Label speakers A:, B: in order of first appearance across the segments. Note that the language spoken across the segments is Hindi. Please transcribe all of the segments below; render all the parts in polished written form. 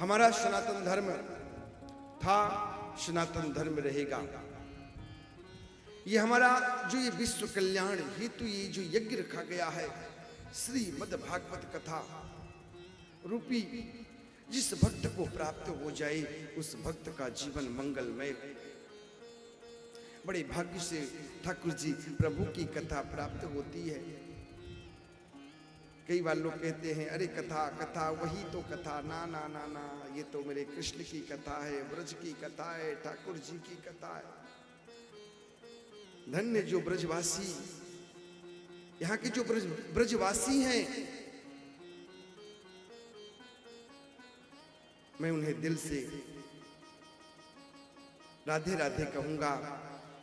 A: हमारा सनातन धर्म था, सनातन धर्म रहेगा। ये हमारा जो ये विश्व कल्याण हेतु ये जो यज्ञ रखा गया है, श्रीमद् भागवत कथा रूपी, जिस भक्त को प्राप्त हो जाए उस भक्त का जीवन मंगलमय। बड़े भाग्य से ठाकुर जी प्रभु की कथा प्राप्त होती है। कई बार लोग कहते हैं अरे कथा कथा वही तो कथा, ना ना ना ना, ये तो मेरे कृष्ण की कथा है, ब्रज की कथा है, ठाकुर जी की कथा है। धन्य जो ब्रजवासी, यहाँ के जो ब्रजवासी हैं, मैं उन्हें दिल से राधे राधे कहूंगा,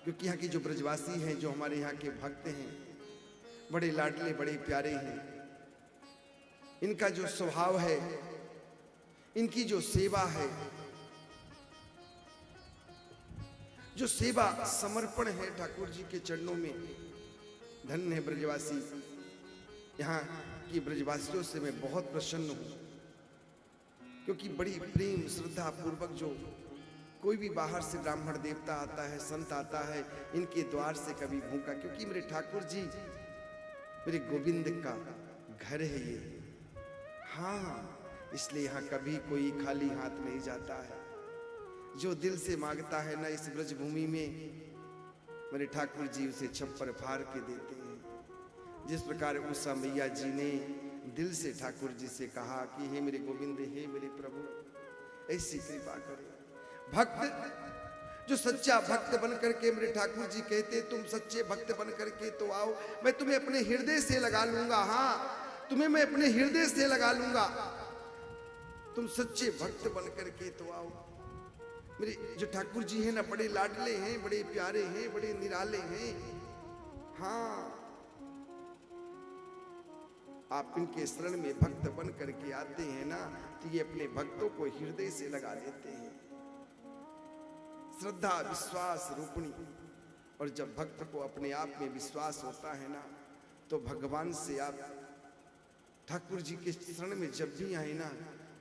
A: क्योंकि यहाँ के जो ब्रजवासी हैं, जो हमारे यहाँ के भक्त हैं, बड़े लाडले बड़े प्यारे हैं। इनका जो स्वभाव है, इनकी जो सेवा है, जो सेवा समर्पण है ठाकुर जी के चरणों में, धन्य है ब्रजवासी। यहाँ की ब्रजवासियों से मैं बहुत प्रसन्न हूं, क्योंकि बड़ी प्रेम श्रद्धा पूर्वक जो कोई भी बाहर से ब्राह्मण देवता आता है, संत आता है, इनके द्वार से कभी भूखा, क्योंकि मेरे ठाकुर जी, मेरे गोविंद का घर है ये। हाँ, इसलिए यहाँ कभी कोई खाली हाथ नहीं जाता है। जो दिल से मांगता है ना इस ब्रज भूमि में, मेरे ठाकुर जी उसे छप्पर फाड़ के देते हैं। जिस प्रकार उषा मैया जी ने दिल से ठाकुर जी से कहा कि हे मेरे गोविंद, हे मेरे प्रभु, ऐसी कृपा करें। भक्त जो सच्चा भक्त बन करके, मेरे ठाकुर जी कहते तुम सच्चे भक्त बन करके तो आओ, मैं तुम्हें अपने हृदय से लगा लूंगा। हाँ, तुम्हें मैं अपने हृदय से लगा लूंगा, तुम सच्चे भक्त बन करके तो आओ। मेरे जो ठाकुर जी हैं ना, बड़े लाडले हैं, बड़े प्यारे हैं, बड़े निराले हैं। हाँ, आप इनके शरण में भक्त बन करके आते हैं ना, तो ये अपने भक्तों को हृदय से लगा लेते हैं। श्रद्धा विश्वास रूपणी। और जब भक्त को अपने आप में विश्वास होता है ना, तो भगवान से आप ठाकुर जी के शरण में जब भी आए ना,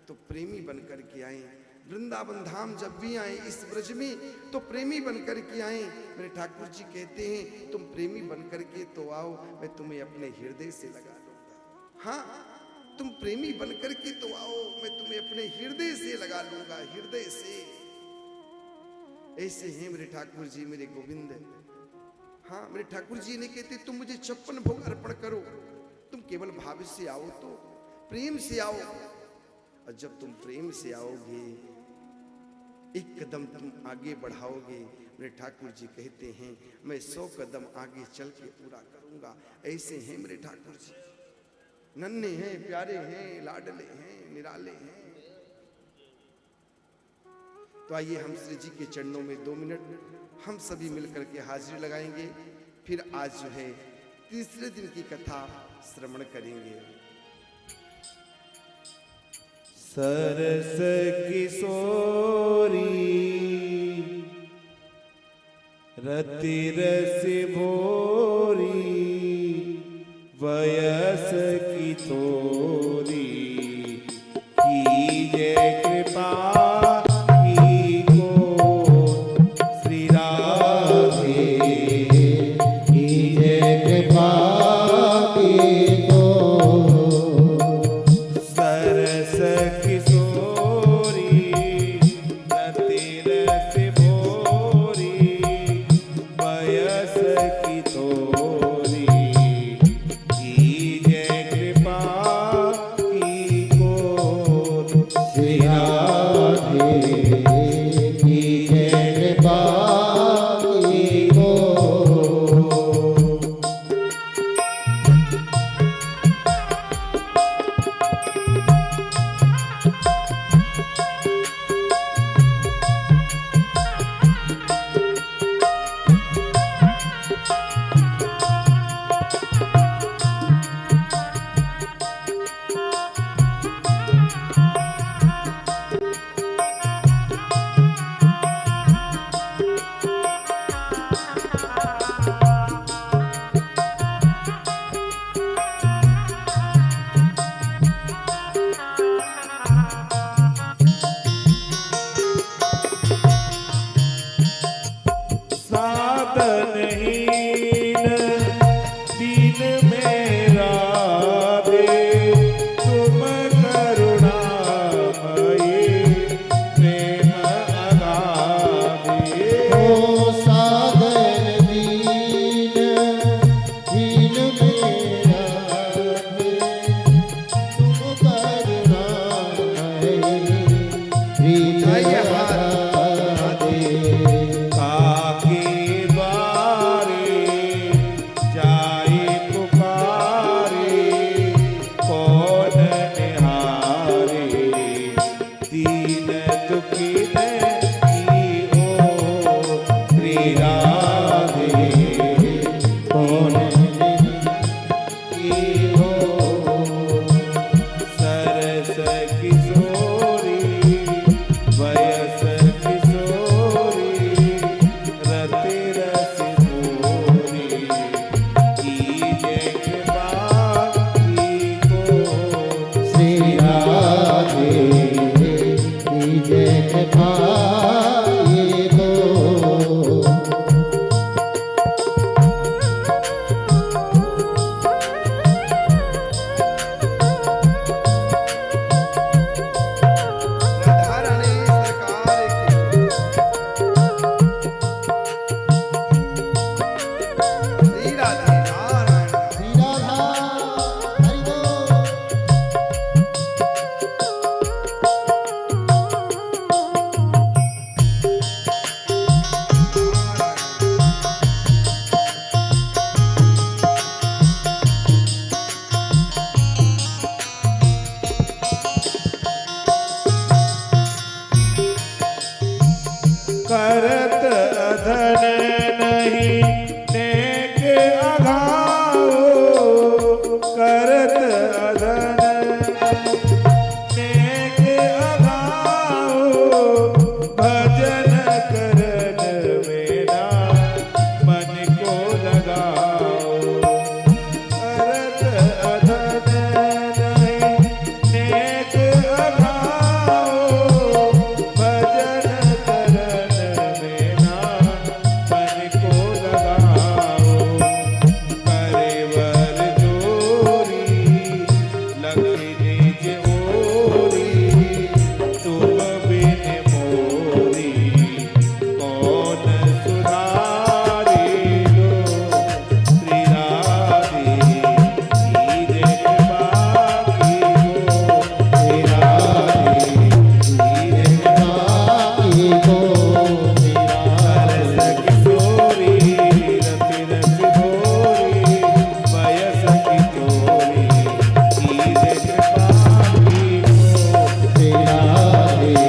A: तो प्रेमी बन करके आए। वृंदावन धाम जब भी आए इस ब्रज में, तो प्रेमी बन करके आए। मेरे ठाकुर जी कहते हैं तुम प्रेमी बन करके तो आओ, मैं तुम्हें अपने हृदय से लगा लूंगा। हाँ, तुम प्रेमी बन करके तो आओ, मैं तुम्हें अपने हृदय से लगा लूंगा, हृदय से। ऐसे हैं मेरे ठाकुर जी, मेरे गोविंद। हाँ, मेरे ठाकुर जी ने कहते तुम मुझे 56 भोग अर्पण करो, तुम केवल भाव से आओ, तो प्रेम से आओ। और जब तुम प्रेम से आओगे, एक कदम तुम आगे बढ़ाओगे, मेरे ठाकुर जी कहते हैं मैं 100 कदम आगे चल के पूरा करूंगा। ऐसे हैं मेरे ठाकुर जी, नन्हे हैं, प्यारे हैं, लाडले हैं, निराले हैं। तो आइए हम श्री जी के चरणों में 2 मिनट हम सभी मिलकर के हाजिरी लगाएंगे। फिर आज जो है तीसरे दिन की कथा श्रवण करेंगे।
B: सरस किशोरी रति रस भोरी, वयस की तोरी, कीजे कृपा की को श्री राधे, कीजे कृपा की को। सरस किशोरी रति रस भोरी, वयस की तोरी, कीजे कृपा की को श्री राधे, कीजे कृपा की को। किशोरी वयस किशोरी रति रस पूरी कीजे कृपा कीको श्री राधे कीजे कृपा कीको।
A: राधा रानी सरकार की श्री राधे नारायण
B: श्री राधा हरि बोल। करत अधन नहीं नेक अघाओ करत अधन नेक अघाओ भजन करन मेरा मन को लगाओ करत अधन नहीं नेक अघाओ भजन करन मेरा मन को लगाओ करे वर जोरी लखी निज ओरी तुम बिन मोरी कौन सुधारे लो श्री राधे कीजे कृपा कीको श्री राधे कीजे कृपा कीको श्री रस किशोरी रति रस भोरी वयस किशोरी कीजे कृपा कीको श्री राधे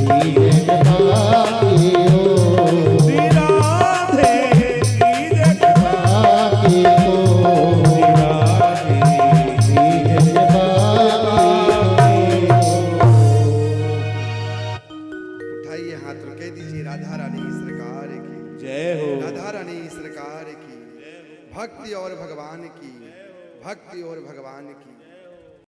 B: कीजे कृपा कीको श्री राधे कीजे कृपा कीको श्री राधे कीजे कृपा कीको।
A: उठाइए हाथ और कह दीजिए राधा रानी सरकार की
B: जय हो
A: राधा रानी सरकार की भक्ति और भगवान की भक्ति और भगवान की